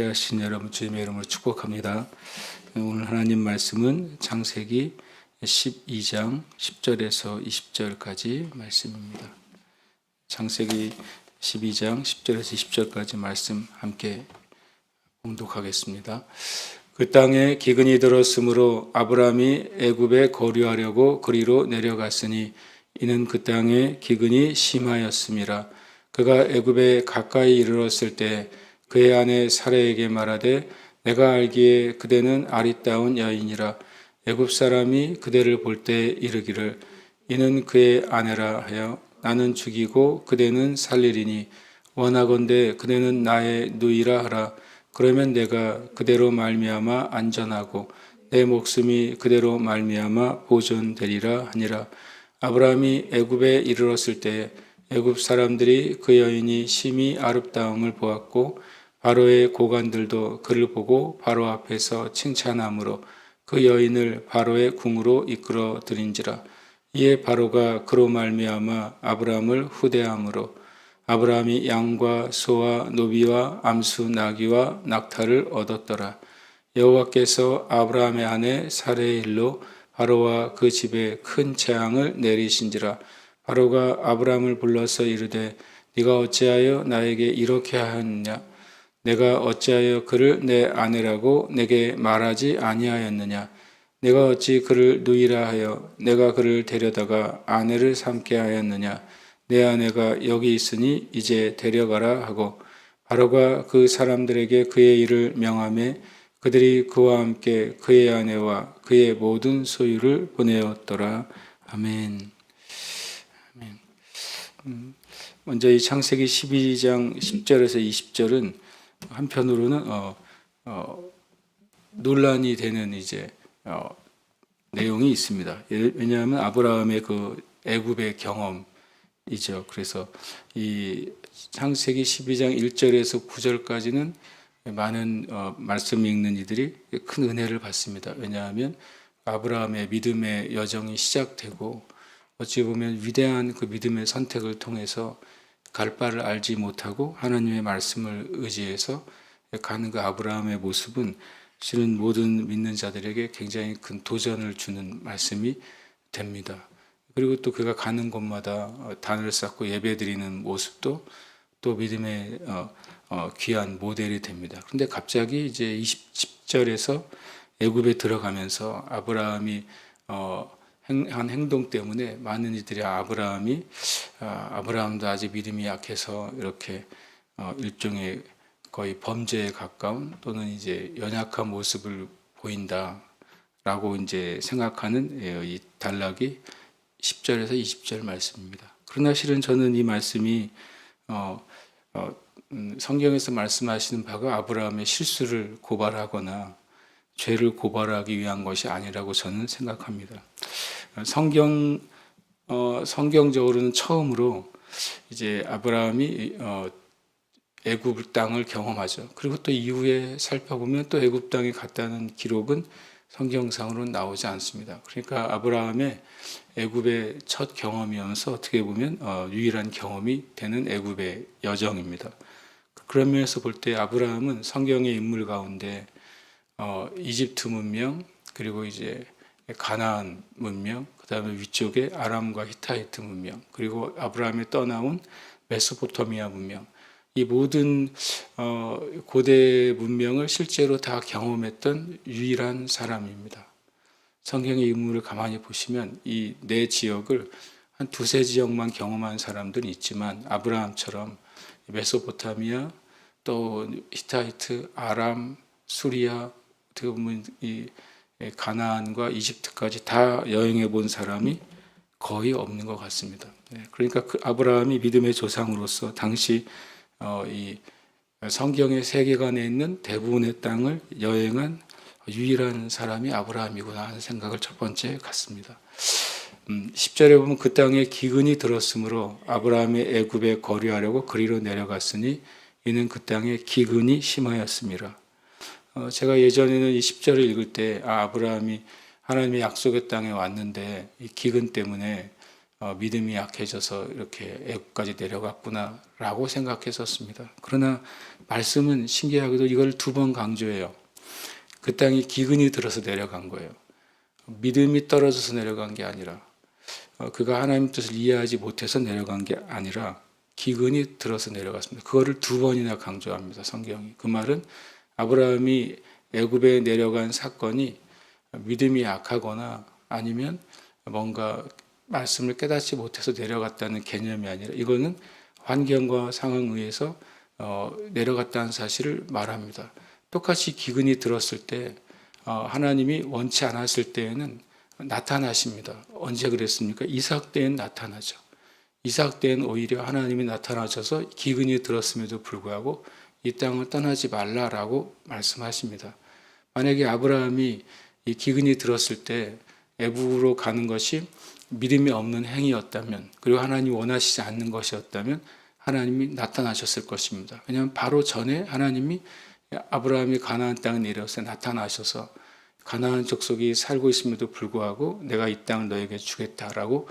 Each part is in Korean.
함께 하신 여러분 주님의 이름으로 축복합니다. 오늘 하나님 말씀은 창세기 12장 10절에서 20절까지 말씀입니다. 창세기 12장 10절에서 20절까지 말씀 함께 봉독하겠습니다. 그 땅에 기근이 들었으므로 아브라함이 애굽에 거류하려고 그리로 내려갔으니 이는 그 땅에 기근이 심하였음이라. 그가 애굽에 가까이 이르렀을 때 그의 아내 사라에게 말하되 내가 알기에 그대는 아리따운 여인이라. 애굽 사람이 그대를 볼 때 이르기를 이는 그의 아내라 하여 나는 죽이고 그대는 살리리니 원하건대 그대는 나의 누이라 하라. 그러면 내가 그대로 말미암아 안전하고 내 목숨이 그대로 말미암아 보존되리라 하니라. 아브라함이 애굽에 이르렀을 때 애굽 사람들이 그 여인이 심히 아름다움을 보았고 바로의 고관들도 그를 보고 바로 앞에서 칭찬함으로 그 여인을 바로의 궁으로 이끌어 들인지라. 이에 바로가 그로 말미암아 아브라함을 후대함으로 아브라함이 양과 소와 노비와 암수 나귀와 낙타를 얻었더라. 여호와께서 아브라함의 아내 사레의 일로 바로와 그 집에 큰 재앙을 내리신지라. 바로가 아브라함을 불러서 이르되 네가 어찌하여 나에게 이렇게 하였느냐? 내가 어찌하여 그를 내 아내라고 내게 말하지 아니하였느냐? 내가 어찌 그를 누이라 하여 내가 그를 데려다가 아내를 삼게 하였느냐? 내 아내가 여기 있으니 이제 데려가라 하고 바로가 그 사람들에게 그의 일을 명하매 그들이 그와 함께 그의 아내와 그의 모든 소유를 보내었더라. 아멘. 먼저 이 창세기 12장 10절에서 20절은 한편으로는 논란이 되는 내용이 있습니다. 왜냐하면 아브라함의 그 애굽의 경험이죠. 그래서 이 창세기 12장 1절에서 9절까지는 많은 말씀 읽는 이들이 큰 은혜를 받습니다. 왜냐하면 아브라함의 믿음의 여정이 시작되고 어찌 보면 위대한 그 믿음의 선택을 통해서 갈 바를 알지 못하고 하나님의 말씀을 의지해서 가는 그 아브라함의 모습은 실은 모든 믿는 자들에게 굉장히 큰 도전을 주는 말씀이 됩니다. 그리고 또 그가 가는 곳마다 단을 쌓고 예배드리는 모습도 또 믿음의 귀한 모델이 됩니다. 그런데 갑자기 이제 10절에서 애굽에 들어가면서 아브라함이 한 행동 때문에 많은 이들이 아브라함도 아직 믿음이 약해서 이렇게 일종의 거의 범죄에 가까운 또는 이제 연약한 모습을 보인다라고 이제 생각하는 이 단락이 10절에서 20절 말씀입니다. 그러나 실은 저는 이 말씀이 성경에서 말씀하시는 바가 아브라함의 실수를 고발하거나 죄를 고발하기 위한 것이 아니라고 저는 생각합니다. 성경적으로는 처음으로 이제 아브라함이 애굽 땅을 경험하죠. 그리고 또 이후에 살펴보면 또 애굽 땅에 갔다는 기록은 성경상으로는 나오지 않습니다. 그러니까 아브라함의 애굽의 첫 경험이면서 어떻게 보면 유일한 경험이 되는 애굽의 여정입니다. 그런 면에서 볼 때 아브라함은 성경의 인물 가운데 이집트 문명 그리고 이제 가나안 문명 그다음에 위쪽에 아람과 히타이트 문명 그리고 아브라함이 떠나온 메소포타미아 문명 이 모든 고대 문명을 실제로 다 경험했던 유일한 사람입니다. 성경의 인물을 가만히 보시면 이 네 지역을 한 두세 지역만 경험한 사람들은 있지만 아브라함처럼 메소포타미아 또 히타이트, 아람, 수리아 어떻게 보면 이 가나안과 이집트까지 다 여행해 본 사람이 거의 없는 것 같습니다. 그러니까 그 아브라함이 믿음의 조상으로서 당시 이 성경의 세계관에 있는 대부분의 땅을 여행한 유일한 사람이 아브라함이구나 하는 생각을 첫 번째 갖습니다. 10절에 보면 그 땅에 기근이 들었으므로 아브라함이 애굽에 거류하려고 그리로 내려갔으니 이는 그 땅에 기근이 심하였습니다. 제가 예전에는 이 10절을 읽을 때 아브라함이 하나님의 약속의 땅에 왔는데 이 기근 때문에 믿음이 약해져서 이렇게 애굽까지 내려갔구나라고 생각했었습니다. 그러나 말씀은 신기하게도 이걸 2번 강조해요. 그 땅이 기근이 들어서 내려간 거예요. 믿음이 떨어져서 내려간 게 아니라 그가 하나님 뜻을 이해하지 못해서 내려간 게 아니라 기근이 들어서 내려갔습니다. 그거를 2번이나 강조합니다. 성경이. 그 말은 아브라함이 애굽에 내려간 사건이 믿음이 약하거나 아니면 뭔가 말씀을 깨닫지 못해서 내려갔다는 개념이 아니라 이거는 환경과 상황에 의해서 내려갔다는 사실을 말합니다. 똑같이 기근이 들었을 때 하나님이 원치 않았을 때에는 나타나십니다. 언제 그랬습니까? 이삭 때엔 나타나죠. 이삭 때엔 오히려 하나님이 나타나셔서 기근이 들었음에도 불구하고 이 땅을 떠나지 말라라고 말씀하십니다. 만약에 아브라함이 이 기근이 들었을 때 애굽으로 가는 것이 믿음이 없는 행위였다면, 그리고 하나님이 원하시지 않는 것이었다면 하나님이 나타나셨을 것입니다. 왜냐하면 바로 전에 하나님이 아브라함이 가나안 땅에 내려서 나타나셔서 가나안 족속이 살고 있음에도 불구하고 내가 이 땅을 너에게 주겠다라고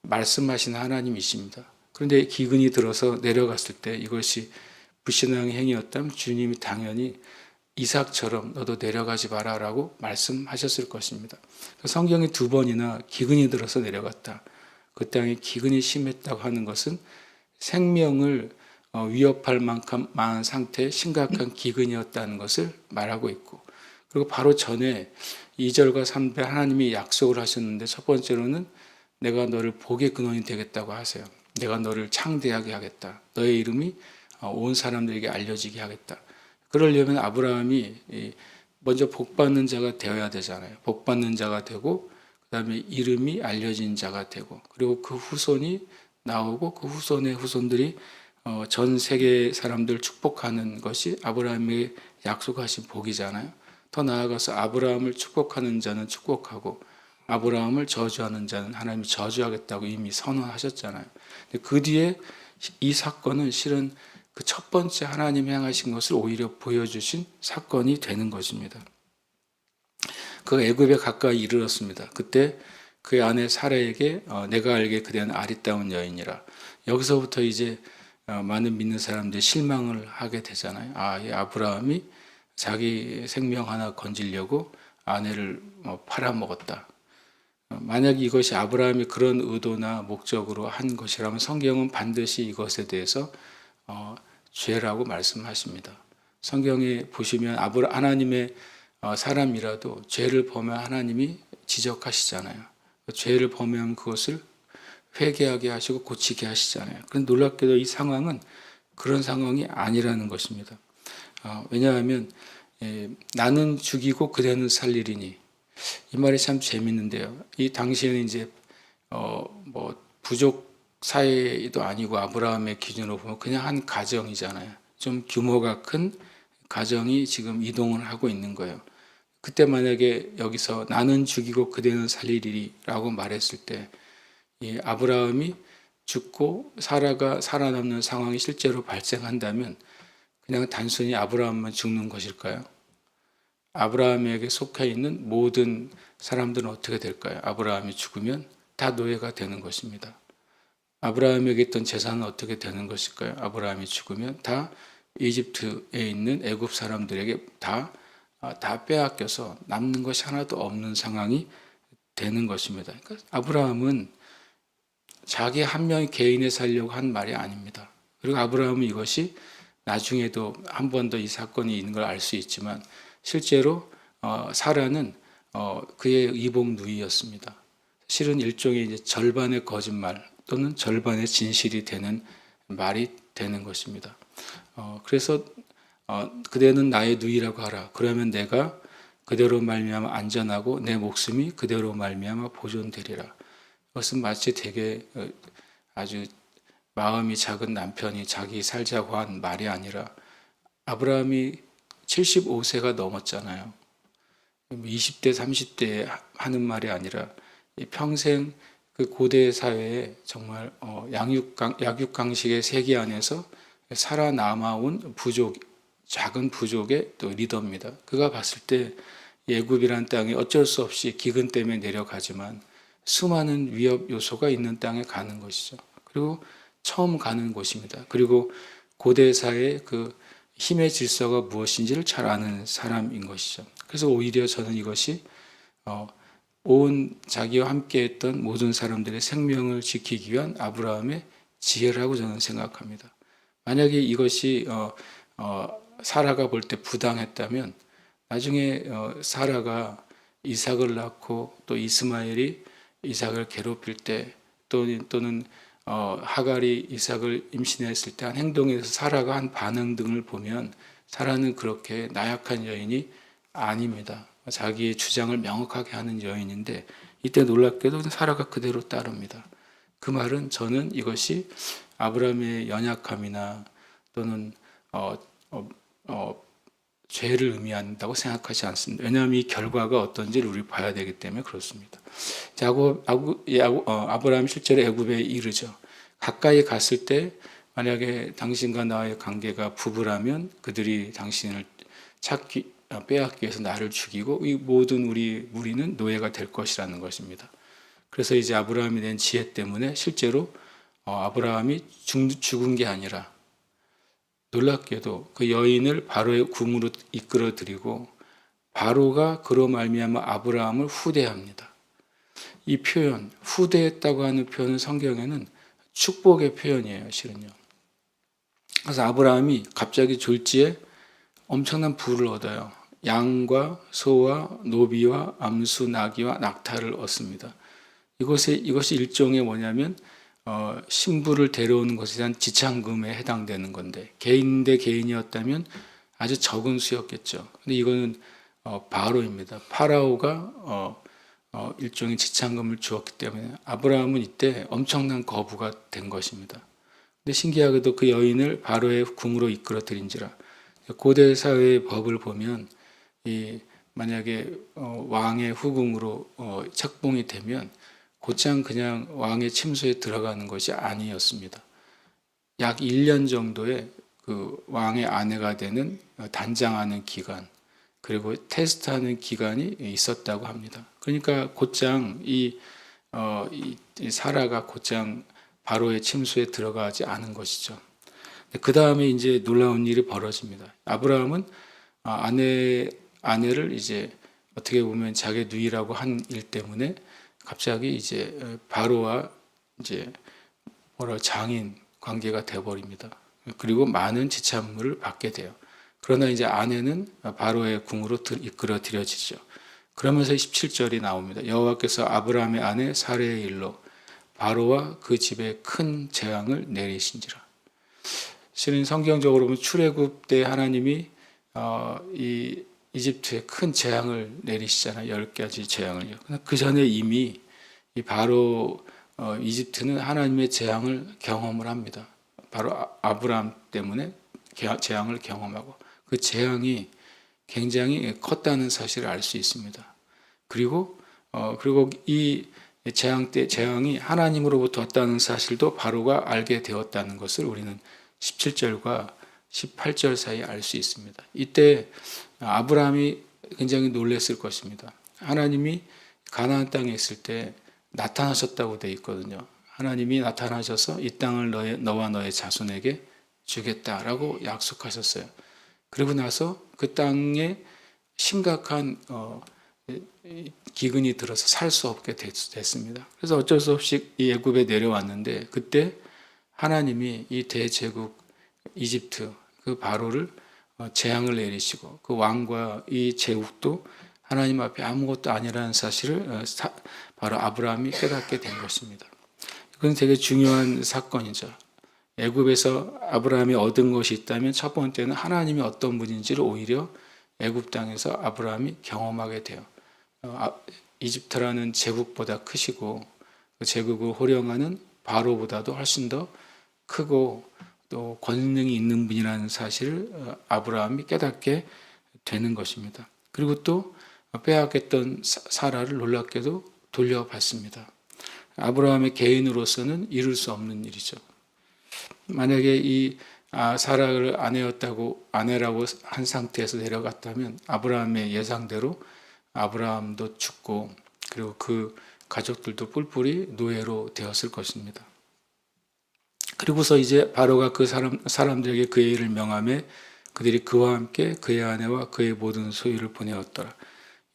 말씀하신 하나님이십니다. 그런데 기근이 들어서 내려갔을 때 이것이 불신앙의 행위였다면 주님이 당연히 이삭처럼 너도 내려가지 마라라고 말씀하셨을 것입니다. 성경이 2번이나 기근이 들어서 내려갔다. 그 땅에 기근이 심했다고 하는 것은 생명을 위협할 만한 상태의 심각한 기근이었다는 것을 말하고 있고, 그리고 바로 전에 2절과 3절에 하나님이 약속을 하셨는데 첫 번째로는 내가 너를 복의 근원이 되겠다고 하세요. 내가 너를 창대하게 하겠다. 너의 이름이 온 사람들에게 알려지게 하겠다. 그러려면 아브라함이 먼저 복받는 자가 되어야 되잖아요. 복받는 자가 되고 그 다음에 이름이 알려진 자가 되고 그리고 그 후손이 나오고 그 후손의 후손들이 전 세계 사람들 축복하는 것이 아브라함에게 약속하신 복이잖아요. 더 나아가서 아브라함을 축복하는 자는 축복하고 아브라함을 저주하는 자는 하나님이 저주하겠다고 이미 선언하셨잖아요. 그 뒤에 이 사건은 실은 그 첫 번째 하나님이 행하신 것을 오히려 보여주신 사건이 되는 것입니다. 그 애굽에 가까이 이르렀습니다. 그때 그의 아내 사라에게 내가 알기에 그대는 아리따운 여인이라. 여기서부터 이제 많은 믿는 사람들이 실망을 하게 되잖아요. 이 아브라함이 자기 생명 하나 건지려고 아내를 팔아먹었다. 만약 이것이 아브라함이 그런 의도나 목적으로 한 것이라면 성경은 반드시 이것에 대해서 죄라고 말씀하십니다. 성경에 보시면 하나님의 사람이라도 죄를 범하면 하나님이 지적하시잖아요. 죄를 범하면 그것을 회개하게 하시고 고치게 하시잖아요. 그런데 놀랍게도 이 상황은 그런 상황이 아니라는 것입니다. 왜냐하면 나는 죽이고 그대는 살리리니 이 말이 참 재밌는데요. 이 당시에는 이제 부족 사회도 아니고 아브라함의 기준으로 보면 그냥 한 가정이잖아요. 좀 규모가 큰 가정이 지금 이동을 하고 있는 거예요. 그때 만약에 여기서 나는 죽이고 그대는 살리리라고 말했을 때 이 아브라함이 죽고 사라가 살아남는 상황이 실제로 발생한다면 그냥 단순히 아브라함만 죽는 것일까요? 아브라함에게 속해 있는 모든 사람들은 어떻게 될까요? 아브라함이 죽으면 다 노예가 되는 것입니다. 아브라함에게 있던 재산은 어떻게 되는 것일까요? 아브라함이 죽으면 다 이집트에 있는 애굽 사람들에게 다 빼앗겨서 남는 것이 하나도 없는 상황이 되는 것입니다. 그러니까 아브라함은 자기 한 명의 개인에 살려고 한 말이 아닙니다. 그리고 아브라함은 이것이 나중에도 한 번 더 이 사건이 있는 걸 알 수 있지만 실제로 사라는 그의 이복 누이였습니다. 실은 일종의 이제 절반의 거짓말 또는 절반의 진실이 되는 말이 되는 것입니다. 그래서 그대는 나의 누이라고 하라. 그러면 내가 그대로 말미암아 안전하고 내 목숨이 그대로 말미암아 보존되리라. 그것은 마치 되게 아주 마음이 작은 남편이 자기 살자고 한 말이 아니라 아브라함이 75세가 넘었잖아요. 20대, 30대에 하는 말이 아니라 평생 그 고대 사회에 정말 약육강식의 세계 안에서 살아남아온 부족, 작은 부족의 또 리더입니다. 그가 봤을 때 애굽이란 땅이 어쩔 수 없이 기근 때문에 내려가지만 수많은 위협 요소가 있는 땅에 가는 것이죠. 그리고 처음 가는 곳입니다. 그리고 고대 사회의 그 힘의 질서가 무엇인지를 잘 아는 사람인 것이죠. 그래서 오히려 저는 이것이 온 자기와 함께했던 모든 사람들의 생명을 지키기 위한 아브라함의 지혜라고 저는 생각합니다. 만약에 이것이 사라가 볼 때 부당했다면 나중에 사라가 이삭을 낳고 또 이스마엘이 이삭을 괴롭힐 때 또는 하갈이 이삭을 임신했을 때 한 행동에서 사라가 한 반응 등을 보면 사라는 그렇게 나약한 여인이 아닙니다. 자기의 주장을 명확하게 하는 여인인데 이때 놀랍게도 사라가 그대로 따릅니다. 그 말은 저는 이것이 아브라함의 연약함이나 또는 죄를 의미한다고 생각하지 않습니다. 왜냐하면 이 결과가 어떤지를 우리 봐야 되기 때문에 그렇습니다. 아브라함 실제로 애굽에 이르죠. 가까이 갔을 때 만약에 당신과 나의 관계가 부부라면 그들이 당신을 빼앗기 위해서 나를 죽이고 이 모든 우리 무리는 노예가 될 것이라는 것입니다. 그래서 이제 아브라함이 낸 지혜 때문에 실제로 아브라함이 죽은 게 아니라 놀랍게도 그 여인을 바로의 궁으로 이끌어들이고 바로가 그로 말미암아 아브라함을 후대합니다. 이 표현, 후대했다고 하는 표현은 성경에는 축복의 표현이에요, 실은요. 그래서 아브라함이 갑자기 졸지에 엄청난 부를 얻어요. 양과 소와 노비와 암수, 나귀와 낙타를 얻습니다. 이것이 일종의 뭐냐면 신부를 데려오는 것에 대한 지참금에 해당되는 건데 개인 대 개인이었다면 아주 적은 수였겠죠. 근데 이거는 바로입니다. 파라오가 일종의 지참금을 주었기 때문에 아브라함은 이때 엄청난 거부가 된 것입니다. 근데 신기하게도 그 여인을 바로의 궁으로 이끌어 들인지라 고대 사회의 법을 보면 만약에 왕의 후궁으로 책봉이 되면 곧장 그냥 왕의 침소에 들어가는 것이 아니었습니다. 약 1년 정도의 그 왕의 아내가 되는 단장하는 기간 그리고 테스트하는 기간이 있었다고 합니다. 그러니까 곧장 이 사라가 곧장 바로의 침소에 들어가지 않은 것이죠. 그 다음에 이제 놀라운 일이 벌어집니다. 아브라함은 아내를 이제 어떻게 보면 자기 누이라고 한 일 때문에 갑자기 이제 바로와 이제 장인 관계가 되어버립니다. 그리고 많은 지참물을 받게 돼요. 그러나 이제 아내는 바로의 궁으로 이끌어 들여지죠. 그러면서 17절이 나옵니다. 여호와께서 아브라함의 아내 사레의 일로 바로와 그 집에 큰 재앙을 내리신지라. 실은 성경적으로 보면 출애굽 때 하나님이 이 이집트에 큰 재앙을 내리시잖아요. 10가지 재앙을요. 그 전에 이미 이 바로 이집트는 하나님의 재앙을 경험을 합니다. 바로 아브라함 때문에 재앙을 경험하고 그 재앙이 굉장히 컸다는 사실을 알 수 있습니다. 그리고 이 재앙이 하나님으로부터 왔다는 사실도 바로가 알게 되었다는 것을 우리는 17절과 18절 사이에 알 수 있습니다. 이때 아브라함이 굉장히 놀랐을 것입니다. 하나님이 가나안 땅에 있을 때 나타나셨다고 되어 있거든요. 하나님이 나타나셔서 이 땅을 너와 너의 자손에게 주겠다라고 약속하셨어요. 그리고 나서 그 땅에 심각한 기근이 들어서 살 수 없게 됐습니다. 그래서 어쩔 수 없이 이 애굽에 내려왔는데 그때 하나님이 이 대제국 이집트 그 바로를 재앙을 내리시고 그 왕과 이 제국도 하나님 앞에 아무것도 아니라는 사실을 바로 아브라함이 깨닫게 된 것입니다. 이건 되게 중요한 사건이죠. 애굽에서 아브라함이 얻은 것이 있다면 첫 번째는 하나님이 어떤 분인지를 오히려 애굽 땅에서 아브라함이 경험하게 돼요. 이집트라는 제국보다 크시고 그 제국을 호령하는 바로보다도 훨씬 더 크고 또 권능이 있는 분이라는 사실을 아브라함이 깨닫게 되는 것입니다. 그리고 또 빼앗겼던 사라를 놀랍게도 돌려받습니다. 아브라함의 개인으로서는 이룰 수 없는 일이죠. 만약에 이 사라를 아내라고 한 상태에서 내려갔다면 아브라함의 예상대로 아브라함도 죽고 그리고 그 가족들도 뿔뿔이 노예로 되었을 것입니다. 그리고서 이제 바로가 그 사람들에게 그의 일을 명함에 그들이 그와 함께 그의 아내와 그의 모든 소유를 보내었더라.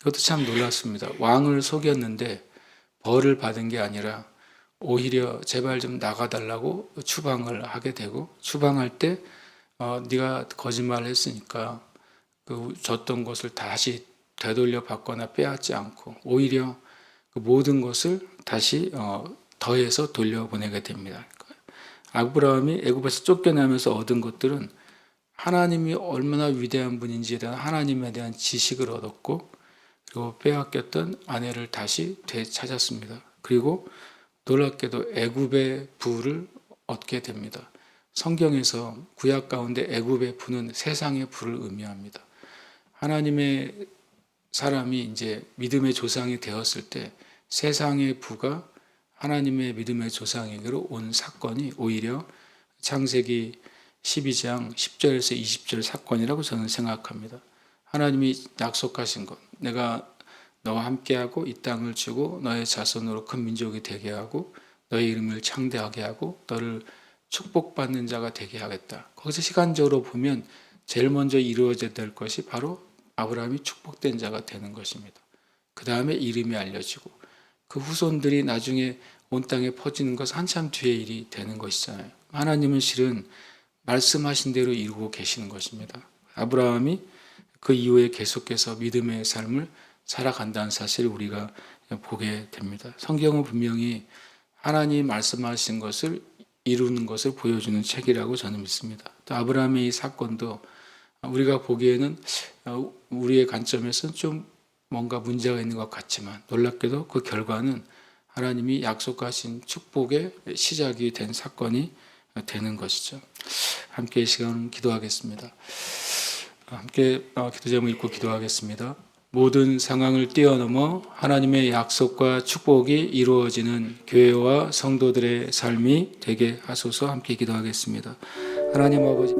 이것도 참 놀랐습니다. 왕을 속였는데 벌을 받은 게 아니라 오히려 제발 좀 나가달라고 추방을 하게 되고, 추방할 때 네가 거짓말을 했으니까 그 줬던 것을 다시 되돌려 받거나 빼앗지 않고 오히려 그 모든 것을 다시 더해서 돌려보내게 됩니다. 아브라함이 애굽에서 쫓겨나면서 얻은 것들은 하나님이 얼마나 위대한 분인지에 대한 하나님에 대한 지식을 얻었고, 그리고 빼앗겼던 아내를 다시 되찾았습니다. 그리고 놀랍게도 애굽의 부를 얻게 됩니다. 성경에서 구약 가운데 애굽의 부는 세상의 부를 의미합니다. 하나님의 사람이 이제 믿음의 조상이 되었을 때 세상의 부가 하나님의 믿음의 조상에게로 온 사건이 오히려 창세기 12장 10절에서 20절 사건이라고 저는 생각합니다. 하나님이 약속하신 것, 내가 너와 함께하고 이 땅을 주고 너의 자손으로 큰 민족이 되게 하고 너의 이름을 창대하게 하고 너를 축복받는 자가 되게 하겠다. 거기서 시간적으로 보면 제일 먼저 이루어져야 될 것이 바로 아브라함이 축복된 자가 되는 것입니다. 그 다음에 이름이 알려지고 그 후손들이 나중에 온 땅에 퍼지는 것은 한참 뒤의 일이 되는 것이잖아요. 하나님은 실은 말씀하신 대로 이루고 계시는 것입니다. 아브라함이 그 이후에 계속해서 믿음의 삶을 살아간다는 사실을 우리가 보게 됩니다. 성경은 분명히 하나님 말씀하신 것을 이루는 것을 보여주는 책이라고 저는 믿습니다. 또 아브라함의 이 사건도 우리가 보기에는 우리의 관점에서는 좀 뭔가 문제가 있는 것 같지만 놀랍게도 그 결과는 하나님이 약속하신 축복의 시작이 된 사건이 되는 것이죠. 함께 이 시간 기도하겠습니다. 함께 기도 제목 읽고 기도하겠습니다. 모든 상황을 뛰어넘어 하나님의 약속과 축복이 이루어지는 교회와 성도들의 삶이 되게 하소서. 함께 기도하겠습니다. 하나님 아버지,